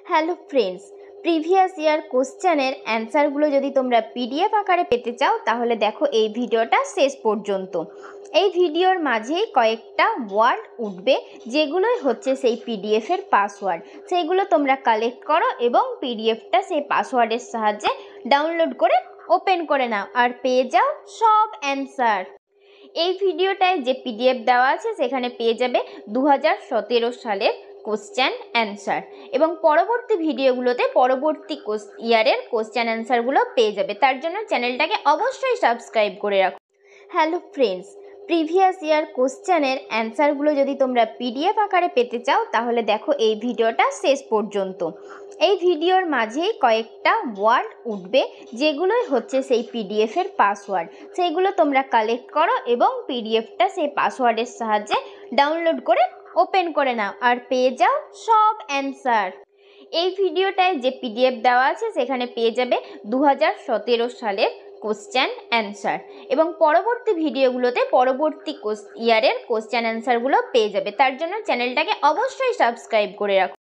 Hello friends, previous year কোশ্চেনের অ্যান্সারগুলো যদি তোমরা পিডিএফ আকারে পেতে চাও তাহলে দেখো এই ভিডিওটা শেষ পর্যন্ত। এই ভিডিওর মাঝেই কয়েকটা ওয়ার্ড উঠবে যেগুলোই হচ্ছে সেই পিডিএফের পাসওয়ার্ড। সেইগুলো তোমরা কালেক্ট করো এবং পিডিএফটা সেই পাসওয়ার্ডের সাহায্যে ডাউনলোড করে ওপেন করে নাও আর পেয়ে যাও সব অ্যান্সার। এই ভিডিওটায় যে পিডিএফ দেওয়া আছে সেখানে পেয়ে যাবে 2017 সালের কোশ্চেন অ্যান্সার এবং পরবর্তী ভিডিওগুলোতে পরবর্তী ইয়ারের কোশ্চেন অ্যান্সারগুলো পেয়ে যাবে। তার জন্য চ্যানেলটাকে অবশ্যই সাবস্ক্রাইব করে রাখো। হ্যালো ফ্রেন্ডস, প্রিভিয়াস ইয়ার কোশ্চেনের অ্যান্সারগুলো যদি তোমরা পিডিএফ আকারে পেতে চাও তাহলে দেখো এই ভিডিওটা শেষ পর্যন্ত। এই ভিডিওর মাঝেই কয়েকটা ওয়ার্ড উঠবে যেগুলোই হচ্ছে সেই পিডিএফের পাসওয়ার্ড। সেইগুলো তোমরা কালেক্ট করো এবং পিডিএফটা সেই পাসওয়ার্ডের সাহায্যে ডাউনলোড করে ওপেন করে নাও আর পেয়ে যাও সব অ্যান্সার। এই ভিডিওটায় যে পিডিএফ দেওয়া আছে সেখানে পেয়ে যাবে 2017 সালের কোশ্চেন অ্যান্সার এবং পরবর্তী ভিডিওগুলোতে পরবর্তী ইয়ারের কোশ্চেন অ্যান্সারগুলো পেয়ে যাবে। তার জন্য চ্যানেলটাকে অবশ্যই সাবস্ক্রাইব করে রাখো।